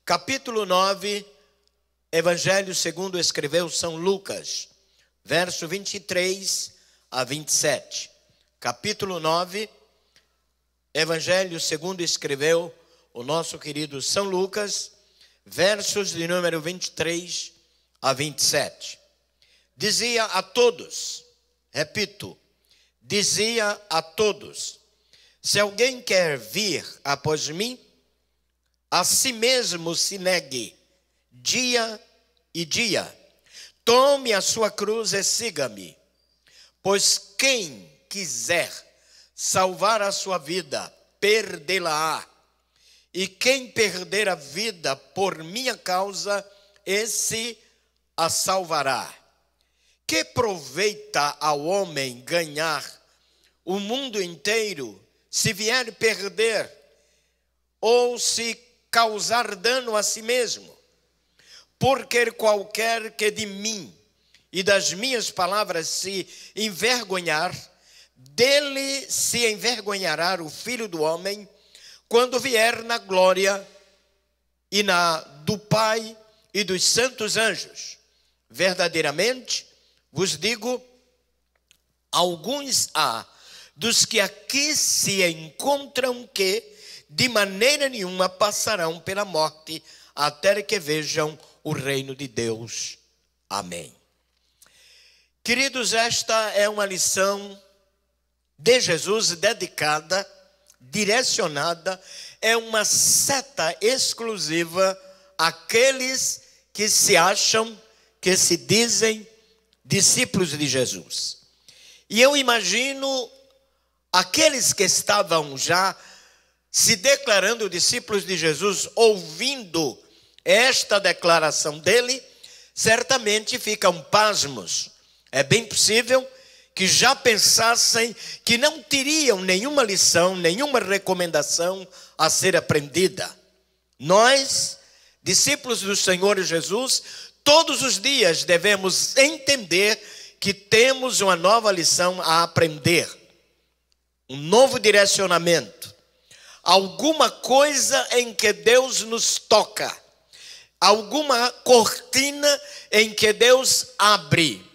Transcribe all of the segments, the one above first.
capítulo 9, Evangelho segundo escreveu São Lucas, verso 23 a 27. Capítulo 9, Evangelho segundo escreveu o nosso querido São Lucas, versos de número 23 a 27. Dizia a todos, repito, dizia a todos: se alguém quer vir após mim, a si mesmo se negue, dia e dia. Tome a sua cruz e siga-me. Pois quem quiser salvar a sua vida, perdê-la-á. E quem perder a vida por minha causa, esse a salvará. Que proveita ao homem ganhar o mundo inteiro, se vier perder, ou se causar dano a si mesmo? Porque qualquer que de mim e das minhas palavras se envergonhar, dele se envergonhará o Filho do Homem, quando vier na glória e na do Pai e dos santos anjos. Verdadeiramente vos digo, alguns há dos que aqui se encontram que de maneira nenhuma passarão pela morte até que vejam o reino de Deus. Amém. Queridos, esta é uma lição de Jesus dedicada, direcionada, é uma seta exclusiva àqueles que se acham, que se dizem discípulos de Jesus. E eu imagino aqueles que estavam já se declarando discípulos de Jesus, ouvindo esta declaração dele, certamente ficam pasmos. É bem possível que já pensassem que não teriam nenhuma lição, nenhuma recomendação a ser aprendida. Nós, discípulos do Senhor Jesus, todos os dias devemos entender que temos uma nova lição a aprender, um novo direcionamento, alguma coisa em que Deus nos toca, alguma cortina em que Deus abre,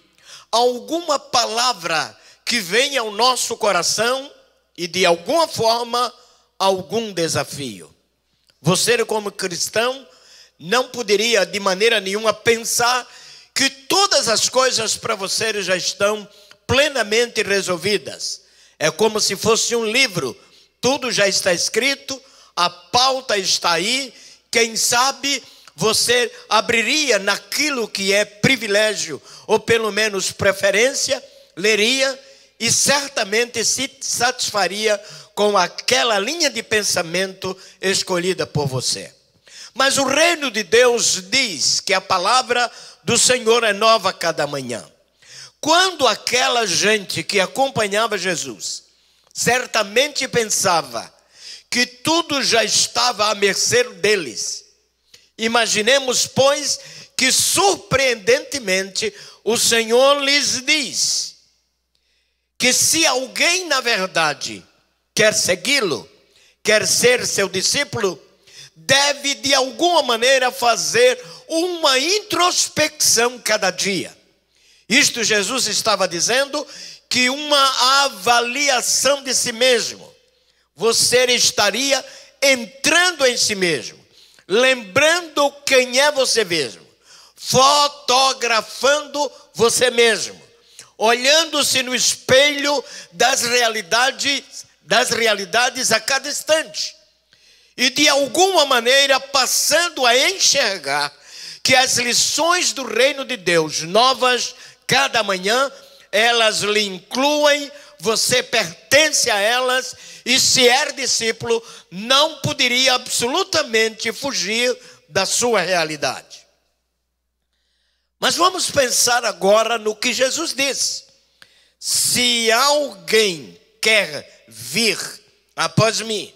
alguma palavra que vem ao nosso coração e de alguma forma algum desafio. Você, como cristão, não poderia de maneira nenhuma pensar que todas as coisas para você já estão plenamente resolvidas. É como se fosse um livro, tudo já está escrito, a pauta está aí, quem sabe você abriria naquilo que é privilégio, ou pelo menos preferência, leria e certamente se satisfaria com aquela linha de pensamento escolhida por você. Mas o reino de Deus diz que a palavra do Senhor é nova cada manhã. Quando aquela gente que acompanhava Jesus certamente pensava que tudo já estava à mercê deles, imaginemos, pois, que surpreendentemente o Senhor lhes diz que se alguém, na verdade, quer segui-lo, quer ser seu discípulo, deve de alguma maneira fazer uma introspecção cada dia. Isto Jesus estava dizendo que uma avaliação de si mesmo. Você estaria entrando em si mesmo, lembrando quem é você mesmo, fotografando você mesmo, olhando-se no espelho das realidades a cada instante. E de alguma maneira passando a enxergar que as lições do reino de Deus, novas cada manhã, elas lhe incluem, você pertence a elas, e se é discípulo, não poderia absolutamente fugir da sua realidade. Mas vamos pensar agora no que Jesus disse. Se alguém quer vir após mim,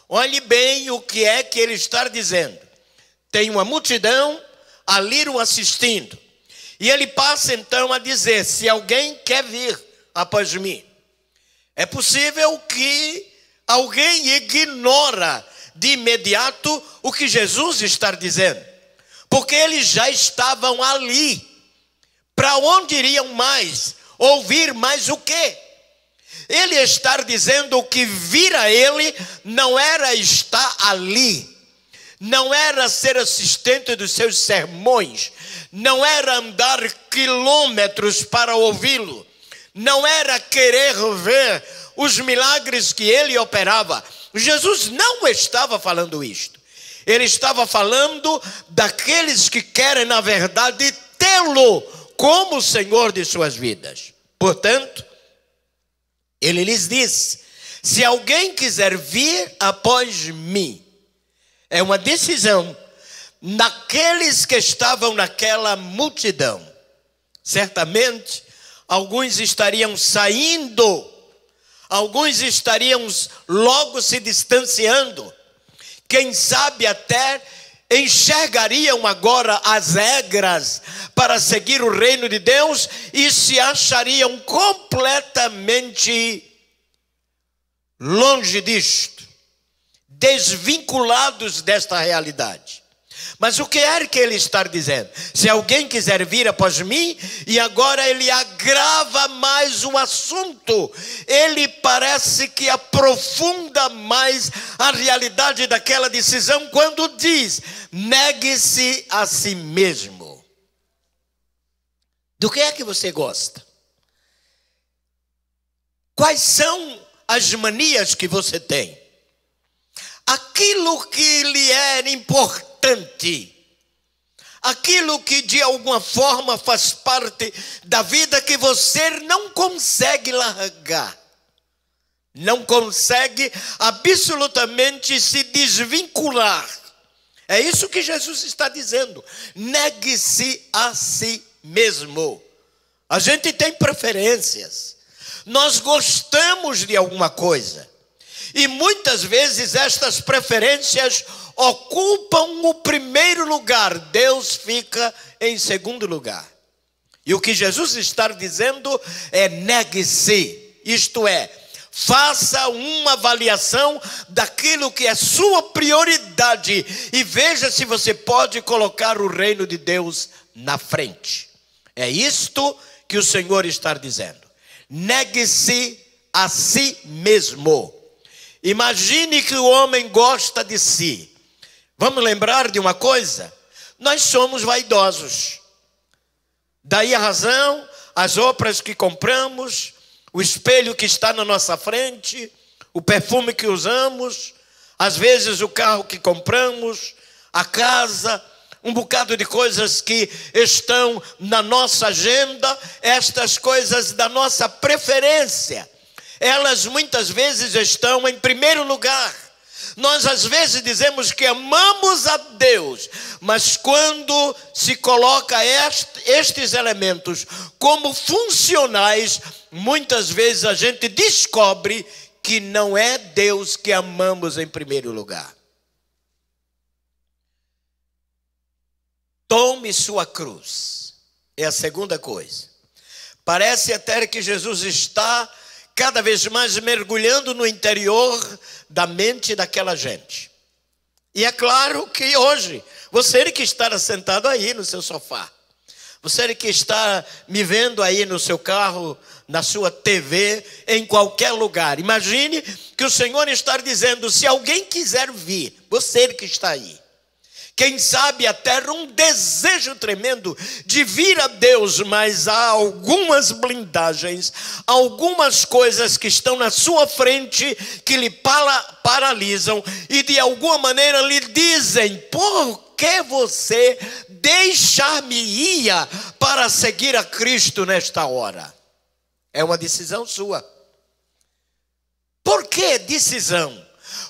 olhe bem o que é que ele está dizendo. Tem uma multidão ali o assistindo. E ele passa então a dizer: se alguém quer vir após mim. É possível que alguém ignora de imediato o que Jesus está dizendo, porque eles já estavam ali. Para onde iriam mais? Ouvir mais o quê? Ele está dizendo que vir a ele não era estar ali, não era ser assistente dos seus sermões, não era andar quilômetros para ouvi-lo, não era querer ver os milagres que ele operava. Jesus não estava falando isto. Ele estava falando daqueles que querem, na verdade, tê-lo como o Senhor de suas vidas. Portanto, ele lhes disse: se alguém quiser vir após mim, é uma decisão naqueles que estavam naquela multidão. Certamente, alguns estariam saindo, alguns estariam logo se distanciando, quem sabe até enxergariam agora as regras para seguir o reino de Deus e se achariam completamente longe disto, desvinculados desta realidade. Mas o que é que ele está dizendo? Se alguém quiser vir após mim, e agora ele agrava mais o assunto, ele parece que aprofunda mais a realidade daquela decisão quando diz: negue-se a si mesmo. Do que é que você gosta? Quais são as manias que você tem? Aquilo que lhe é importante, aquilo que de alguma forma faz parte da vida que você não consegue largar, não consegue absolutamente se desvincular. É isso que Jesus está dizendo: negue-se a si mesmo. A gente tem preferências, nós gostamos de alguma coisa, e muitas vezes estas preferências ocupam o primeiro lugar, Deus fica em segundo lugar. E o que Jesus está dizendo é: negue-se, isto é, faça uma avaliação daquilo que é sua prioridade e veja se você pode colocar o reino de Deus na frente. É isto que o Senhor está dizendo: negue-se a si mesmo. Imagine que o homem gosta de si. Vamos lembrar de uma coisa: nós somos vaidosos. Daí a razão, as roupas que compramos, o espelho que está na nossa frente, o perfume que usamos, às vezes o carro que compramos, a casa, um bocado de coisas que estão na nossa agenda, estas coisas da nossa preferência, elas muitas vezes estão em primeiro lugar. Nós às vezes dizemos que amamos a Deus, mas quando se coloca estes elementos como funcionais, muitas vezes a gente descobre que não é Deus que amamos em primeiro lugar. Tome sua cruz, é a segunda coisa. Parece até que Jesus está cada vez mais mergulhando no interior da mente daquela gente. E é claro que hoje, você que está sentado aí no seu sofá, você que está me vendo aí no seu carro, na sua TV, em qualquer lugar, imagine que o Senhor está dizendo: se alguém quiser vir, você que está aí, quem sabe até um desejo tremendo de vir a Deus, mas há algumas blindagens, algumas coisas que estão na sua frente que lhe paralisam e de alguma maneira lhe dizem: por que você deixar-me-ia para seguir a Cristo nesta hora? É uma decisão sua. Por que decisão?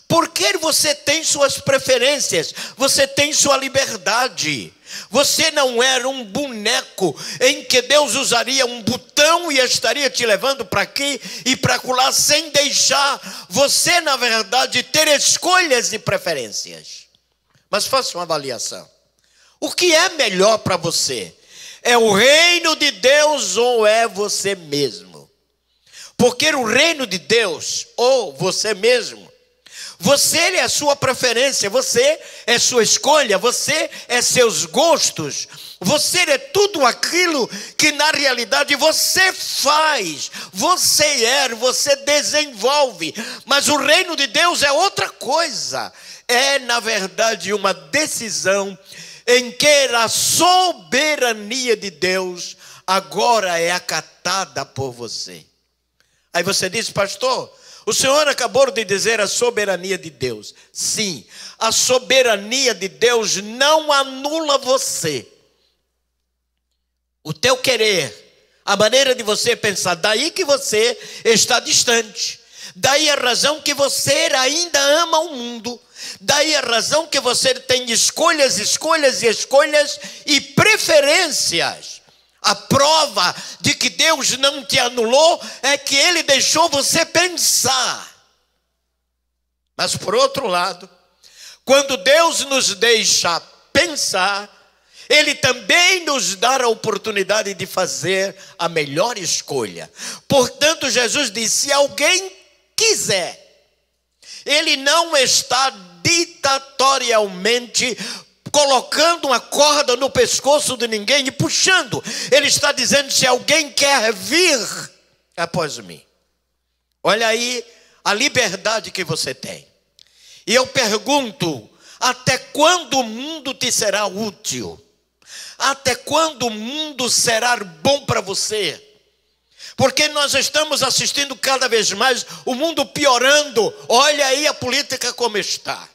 Porque você tem suas preferências, você tem sua liberdade. Você não era um boneco em que Deus usaria um botão e estaria te levando para aqui e para acolá, sem deixar você, na verdade, ter escolhas e preferências. Mas faça uma avaliação. O que é melhor para você? É o reino de Deus ou é você mesmo? Porque o reino de Deus ou você mesmo Você é a sua preferência, você é sua escolha, você é seus gostos, você é tudo aquilo que na realidade você faz, você desenvolve. Mas o reino de Deus é outra coisa. É na verdade uma decisão em que a soberania de Deus agora é acatada por você. Aí você diz: pastor, o senhor acabou de dizer a soberania de Deus. Sim, a soberania de Deus não anula você. O teu querer, a maneira de você pensar, daí que você está distante. Daí a razão que você ainda ama o mundo. Daí a razão que você tem escolhas e preferências. A prova de que Deus não te anulou é que Ele deixou você pensar. Mas por outro lado, quando Deus nos deixa pensar, Ele também nos dá a oportunidade de fazer a melhor escolha. Portanto, Jesus disse: se alguém quiser, Ele não está ditatorialmente colocando uma corda no pescoço de ninguém e puxando. Ele está dizendo: se alguém quer vir após mim. Olha aí a liberdade que você tem. E eu pergunto: até quando o mundo te será útil? Até quando o mundo será bom para você? Porque nós estamos assistindo cada vez mais o mundo piorando. Olha aí a política como está.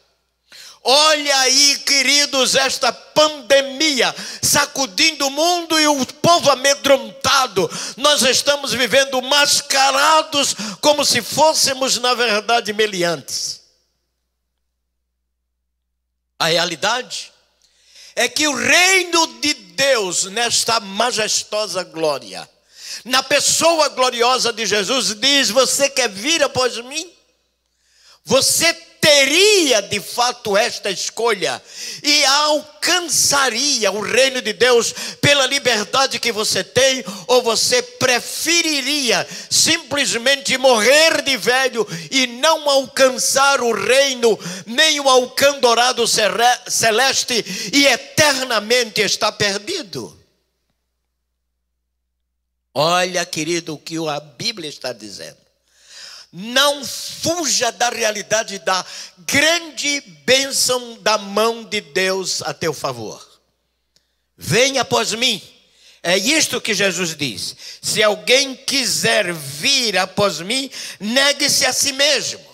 Olha aí, queridos, esta pandemia sacudindo o mundo e o povo amedrontado. Nós estamos vivendo mascarados como se fôssemos, na verdade, meliantes. A realidade é que o reino de Deus, nesta majestosa glória, na pessoa gloriosa de Jesus, diz: você quer vir após mim? Você teria de fato esta escolha e alcançaria o reino de Deus pela liberdade que você tem, ou você preferiria simplesmente morrer de velho e não alcançar o reino, nem o alcance dourado celeste, e eternamente está perdido? Olha, querido, o que a Bíblia está dizendo. Não fuja da realidade da grande bênção da mão de Deus a teu favor. Venha após mim. É isto que Jesus diz: se alguém quiser vir após mim, negue-se a si mesmo.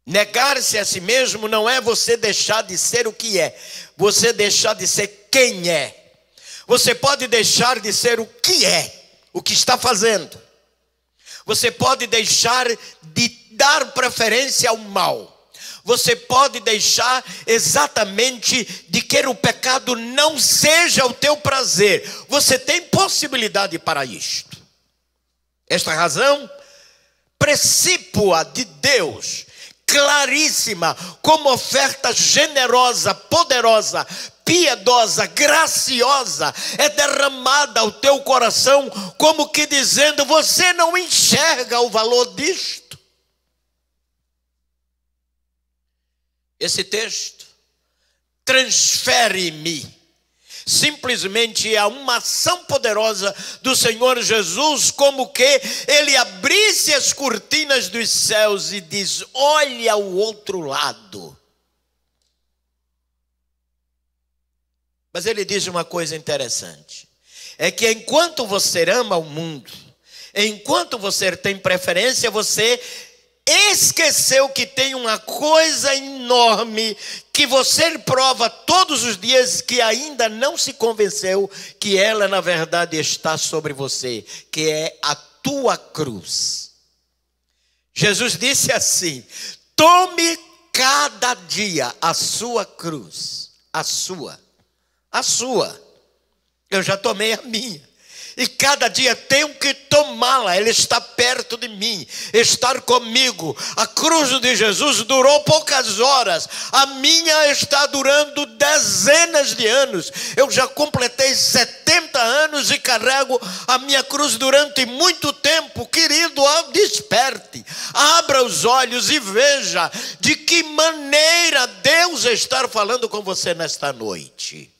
Negar-se a si mesmo não é você deixar de ser o que é, você deixar de ser quem é. Você pode deixar de ser o que é, o que está fazendo. Você pode deixar de dar preferência ao mal. Você pode deixar exatamente de que o pecado não seja o teu prazer. Você tem possibilidade para isto. Esta razão precípua de Deus, claríssima, como oferta generosa, poderosa, piedosa, graciosa, é derramada ao teu coração, como que dizendo: você não enxerga o valor disto. Esse texto transfere-me simplesmente a uma ação poderosa do Senhor Jesus, como que Ele abrisse as cortinas dos céus e diz: olha o outro lado. Mas Ele diz uma coisa interessante, é que enquanto você ama o mundo, enquanto você tem preferência, você esqueceu que tem uma coisa enorme que você prova todos os dias, que ainda não se convenceu que ela na verdade está sobre você, que é a tua cruz. Jesus disse assim: tome cada dia a sua cruz, a sua. Eu já tomei a minha. E cada dia tenho que tomá-la. Ele está perto de mim, estar comigo. A cruz de Jesus durou poucas horas. A minha está durando dezenas de anos. Eu já completei 70 anos anos e carrego a minha cruz durante muito tempo. Querido, desperte, abra os olhos e veja de que maneira Deus está falando com você nesta noite.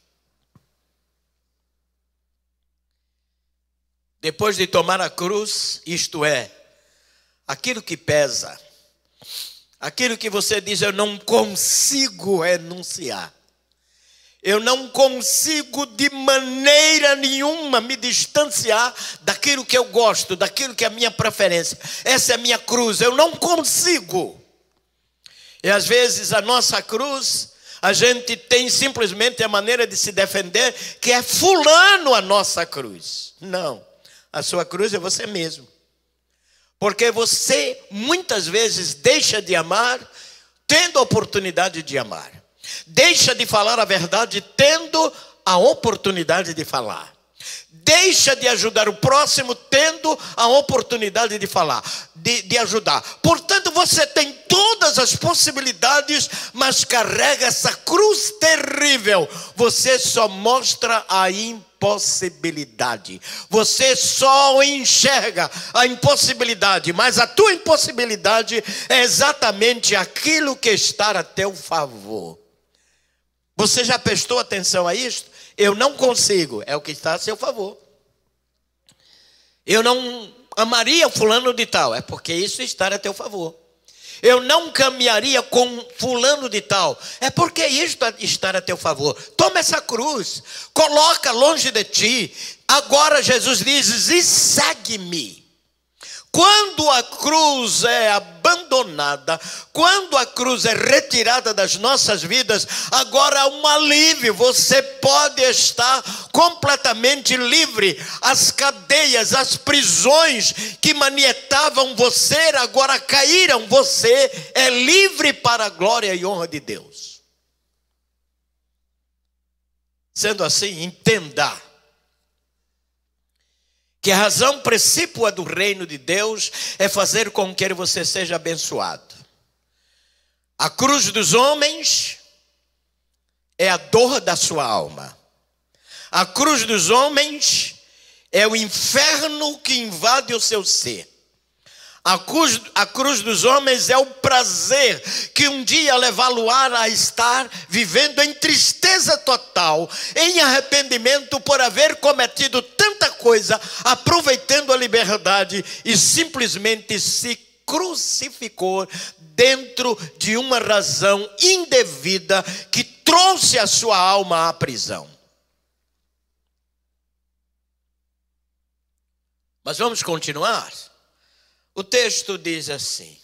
Depois de tomar a cruz, isto é, aquilo que pesa, aquilo que você diz, eu não consigo renunciar. Eu não consigo de maneira nenhuma me distanciar daquilo que eu gosto, daquilo que é a minha preferência. Essa é a minha cruz, eu não consigo. E às vezes a nossa cruz, a gente tem simplesmente a maneira de se defender, que é fulano a nossa cruz. Não, a sua cruz é você mesmo. Porque você muitas vezes deixa de amar, tendo a oportunidade de amar. Deixa de falar a verdade, tendo a oportunidade de falar. Deixa de ajudar o próximo, tendo a oportunidade de falar, de ajudar. Portanto, você tem todas as possibilidades, mas carrega essa cruz terrível. Você só mostra a impossibilidade. Você só enxerga a impossibilidade, mas a tua impossibilidade é exatamente aquilo que está a teu favor. Você já prestou atenção a isto? Eu não consigo, é o que está a seu favor. Eu não amaria fulano de tal, é porque isso está a teu favor. Eu não caminharia com fulano de tal, é porque isso está a teu favor. Toma essa cruz, coloca longe de ti. Agora Jesus diz, e segue-me. Quando a cruz é abandonada, quando a cruz é retirada das nossas vidas, agora há um alívio, você pode estar completamente livre. As cadeias, as prisões que manietavam você, agora caíram, você é livre para a glória e honra de Deus. Sendo assim, entenda que a razão principal do reino de Deus é fazer com que você seja abençoado. A cruz dos homens é a dor da sua alma. A cruz dos homens é o inferno que invade o seu ser. A cruz dos homens é o prazer que um dia levá-lo-á a estar vivendo em tristeza total, em arrependimento por haver cometido tanta coisa, aproveitando a liberdade e simplesmente se crucificou dentro de uma razão indevida que trouxe a sua alma à prisão. Mas vamos continuar. O texto diz assim: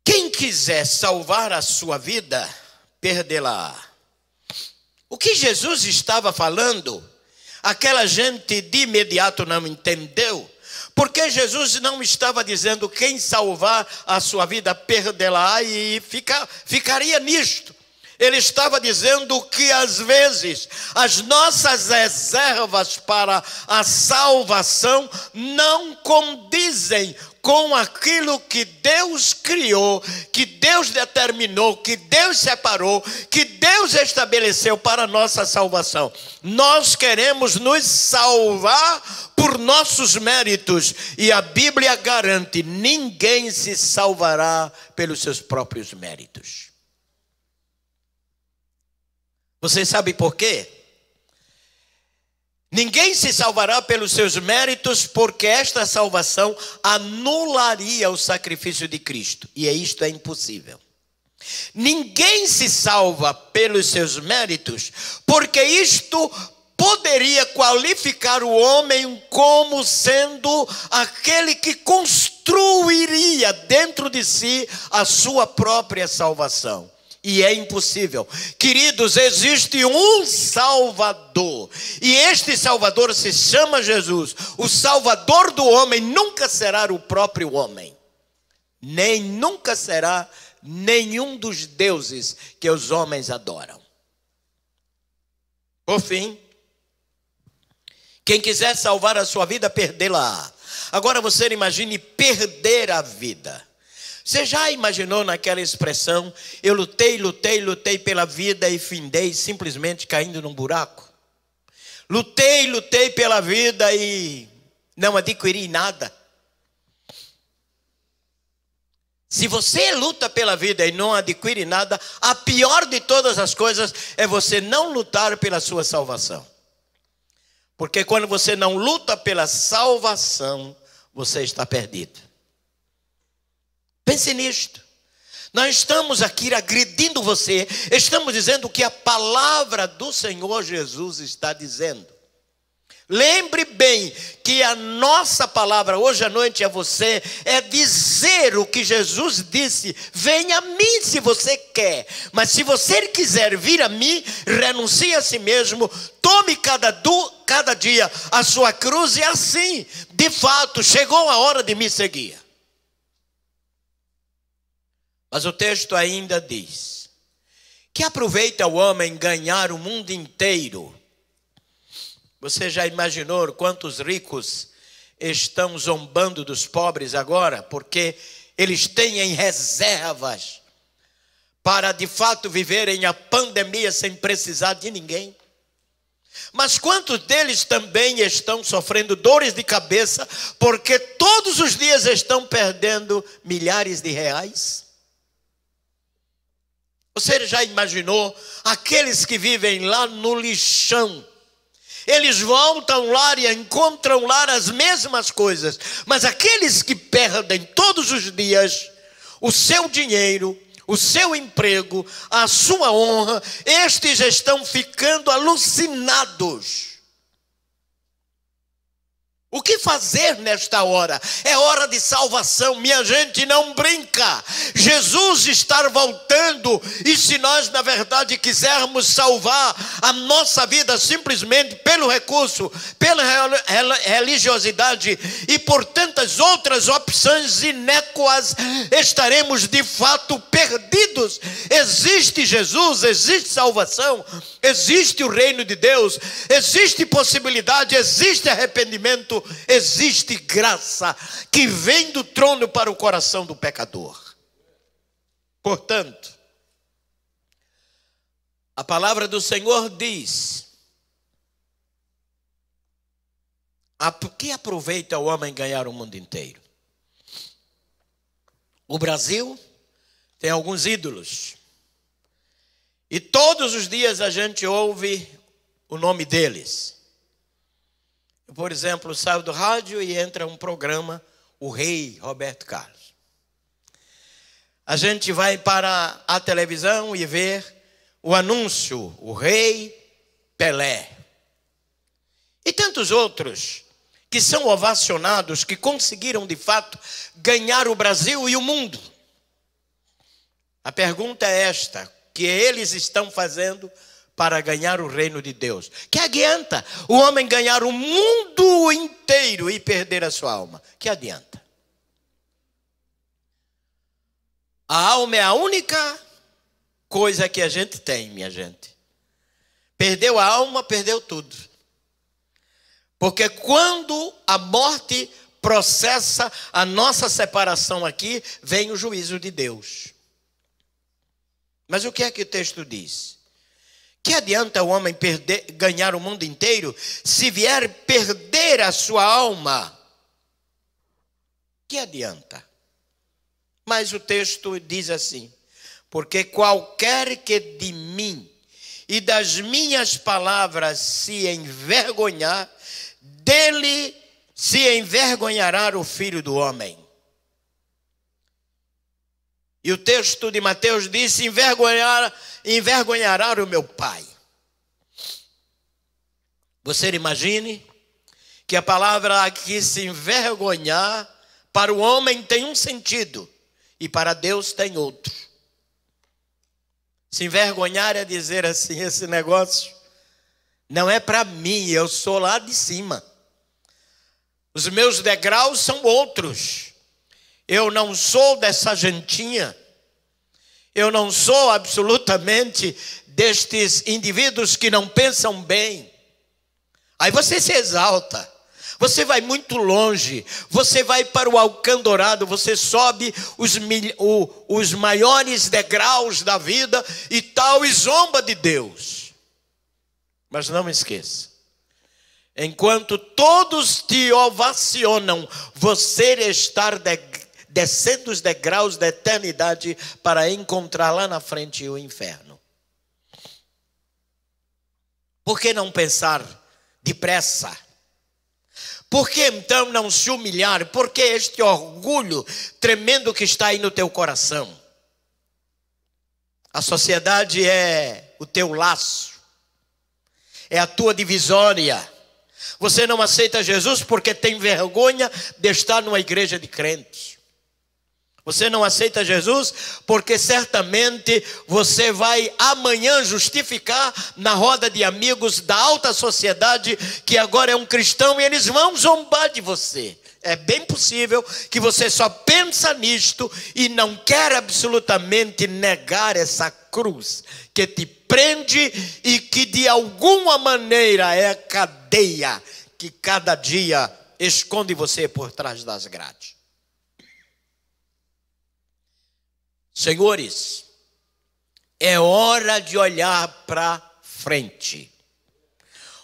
quem quiser salvar a sua vida, perdê-la-á. O que Jesus estava falando, aquela gente de imediato não entendeu, porque Jesus não estava dizendo quem salvar a sua vida, perdê-la-á e ficaria nisto. Ele estava dizendo que às vezes as nossas reservas para a salvação não condizem com aquilo que Deus criou, que Deus determinou, que Deus separou, que Deus estabeleceu para a nossa salvação. Nós queremos nos salvar por nossos méritos e a Bíblia garante: ninguém se salvará pelos seus próprios méritos. Você sabe por quê? Ninguém se salvará pelos seus méritos, porque esta salvação anularia o sacrifício de Cristo. E isto é impossível. Ninguém se salva pelos seus méritos, porque isto poderia qualificar o homem como sendo aquele que construiria dentro de si a sua própria salvação. E é impossível. Queridos, existe um Salvador. E este Salvador se chama Jesus. O Salvador do homem nunca será o próprio homem. Nem nunca será nenhum dos deuses que os homens adoram. Por fim, quem quiser salvar a sua vida, perdê-la-á. Agora você imagine perder a vida. Você já imaginou naquela expressão: eu lutei pela vida e findei simplesmente caindo num buraco? lutei pela vida e não adquiri nada. Se você luta pela vida e não adquire nada, a pior de todas as coisas é você não lutar pela sua salvação. Porque quando você não luta pela salvação, você está perdido. Pense nisto. Nós estamos aqui agredindo você, estamos dizendo o que a palavra do Senhor Jesus está dizendo. Lembre bem que a nossa palavra hoje à noite a você é dizer o que Jesus disse: venha a mim se você quer, mas se você quiser vir a mim, renuncie a si mesmo, tome cada dia a sua cruz e assim, de fato, chegou a hora de me seguir. Mas o texto ainda diz: que aproveita o homem ganhar o mundo inteiro? Você já imaginou quantos ricos estão zombando dos pobres agora? Porque eles têm em reservas para de fato viverem a pandemia sem precisar de ninguém. Mas quantos deles também estão sofrendo dores de cabeça porque todos os dias estão perdendo milhares de reais? Você já imaginou aqueles que vivem lá no lixão? Eles voltam lá e encontram lá as mesmas coisas. Mas aqueles que perdem todos os dias o seu dinheiro, o seu emprego, a sua honra, estes estão ficando alucinados. O que fazer nesta hora? É hora de salvação, minha gente, não brinca. Jesus está voltando e se nós na verdade quisermos salvar a nossa vida simplesmente pelo recurso, pela religiosidade e por tantas outras opções inéquas, estaremos de fato perdidos. Existe Jesus, existe salvação, existe o reino de Deus, existe possibilidade, existe arrependimento, existe graça que vem do trono para o coração do pecador. Portanto, a palavra do Senhor diz: que aproveita o homem ganhar o mundo inteiro? O Brasil tem alguns ídolos e todos os dias a gente ouve o nome deles. Por exemplo, saio do rádio e entra um programa, o Rei Roberto Carlos. A gente vai para a televisão e vê o anúncio, o Rei Pelé. E tantos outros que são ovacionados, que conseguiram de fato ganhar o Brasil e o mundo. A pergunta é esta: o que eles estão fazendo para ganhar o reino de Deus? Que adianta o homem ganhar o mundo inteiro e perder a sua alma? Que adianta? A alma é a única coisa que a gente tem, minha gente. Perdeu a alma, perdeu tudo. Porque quando a morte processa a nossa separação aqui, vem o juízo de Deus. Mas o que é que o texto diz? Que adianta o homem ganhar o mundo inteiro se vier perder a sua alma? Que adianta? Mas o texto diz assim: porque qualquer que de mim e das minhas palavras se envergonhar, dele se envergonhará o Filho do Homem. E o texto de Mateus diz: envergonhará o meu Pai. Você imagine que a palavra aqui, se envergonhar, para o homem tem um sentido e para Deus tem outro. Se envergonhar é dizer assim: esse negócio não é para mim, eu sou lá de cima. Os meus degraus são outros. Eu não sou dessa gentinha. Eu não sou absolutamente destes indivíduos que não pensam bem. Aí você se exalta. Você vai muito longe. Você vai para o alcandorado. Você sobe os maiores degraus da vida e tal, e zomba de Deus. Mas não esqueça: Enquanto todos te ovacionam, você está descendo os degraus da eternidade para encontrar lá na frente o inferno. Por que não pensar depressa? Por que então não se humilhar? Por que este orgulho tremendo que está aí no teu coração? A sociedade é o teu laço, é a tua divisória. Você não aceita Jesus porque tem vergonha de estar numa igreja de crentes. Você não aceita Jesus porque certamente você vai amanhã justificar na roda de amigos da alta sociedade que agora é um cristão e eles vão zombar de você. É bem possível que você só pensa nisto e não quer absolutamente negar essa cruz que te prende e que de alguma maneira é a cadeia que cada dia esconde você por trás das grades. Senhores, é hora de olhar para frente,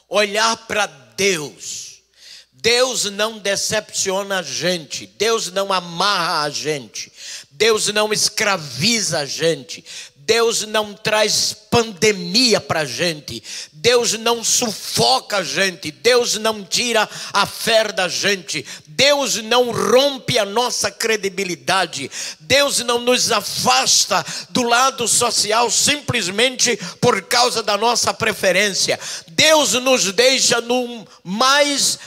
olhar para Deus. Deus não decepciona a gente, Deus não amarra a gente, Deus não escraviza a gente, Deus não traz pandemia para a gente, Deus não sufoca a gente, Deus não tira a fé da gente, Deus não rompe a nossa credibilidade, Deus não nos afasta do lado social simplesmente por causa da nossa preferência. Deus nos deixa num mais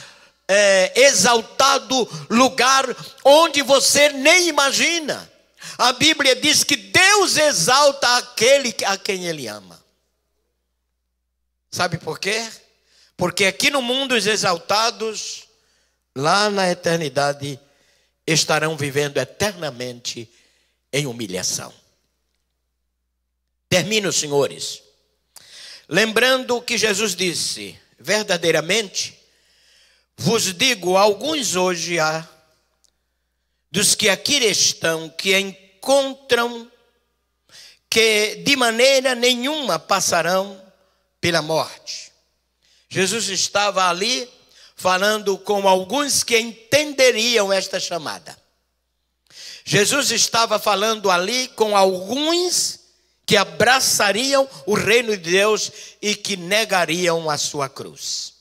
exaltado lugar onde você nem imagina. A Bíblia diz que Deus exalta aquele a quem Ele ama. Sabe por quê? Porque aqui no mundo os exaltados, lá na eternidade, estarão vivendo eternamente em humilhação. Termino, senhores, lembrando o que Jesus disse: verdadeiramente vos digo, alguns hoje há, dos que aqui estão, que encontram que de maneira nenhuma passarão pela morte. Jesus estava ali falando com alguns que entenderiam esta chamada. Jesus estava falando ali com alguns que abraçariam o reino de Deus e que negariam a sua cruz.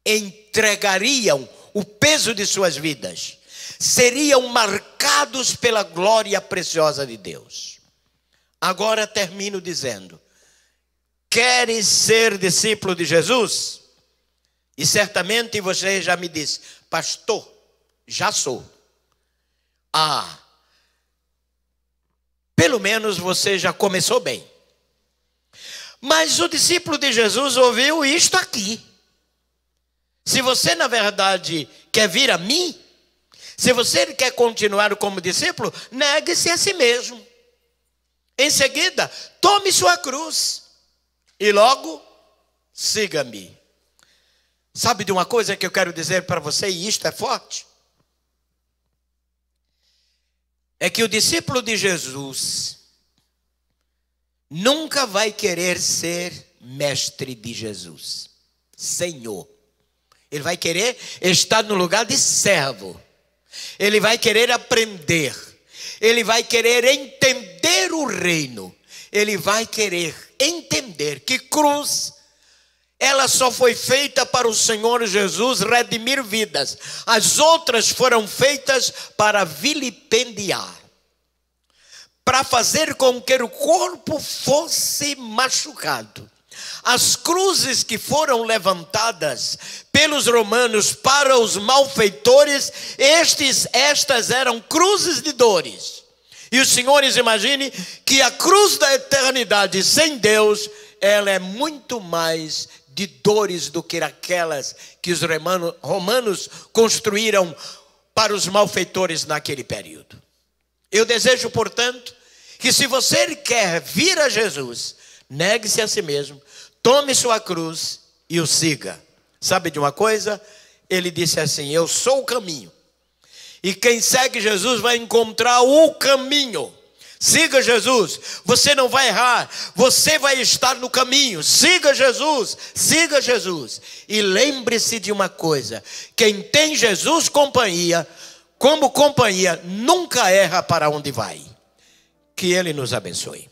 Entregariam o peso de suas vidas, seriam marcados pela glória preciosa de Deus. Agora termino dizendo: queres ser discípulo de Jesus? E certamente você já me disse: pastor, já sou. Pelo menos você já começou bem. Mas o discípulo de Jesus ouviu isto aqui. Se você na verdade quer vir a mim, se você quer continuar como discípulo, negue-se a si mesmo. Em seguida, tome sua cruz e logo siga-me. Sabe de uma coisa que eu quero dizer para você, e isto é forte? É que o discípulo de Jesus nunca vai querer ser mestre de Jesus, Senhor. Ele vai querer estar no lugar de servo. Ele vai querer aprender. Ele vai querer entender o reino. Ele vai querer entender que cruz, ela só foi feita para o Senhor Jesus redimir vidas. As outras foram feitas para vilipendiar, para fazer com que o corpo fosse machucado. As cruzes que foram levantadas pelos romanos para os malfeitores, estas eram cruzes de dores. E os senhores imaginem que a cruz da eternidade sem Deus, ela é muito mais de dores do que aquelas que os romanos construíram para os malfeitores naquele período. Eu desejo, portanto, que se você quer vir a Jesus, negue-se a si mesmo, tome sua cruz e o siga. Sabe de uma coisa? Ele disse assim: eu sou o caminho. E quem segue Jesus vai encontrar o caminho. Siga Jesus, você não vai errar, você vai estar no caminho. Siga Jesus, siga Jesus. E lembre-se de uma coisa: quem tem Jesus como companhia, nunca erra para onde vai. Que Ele nos abençoe.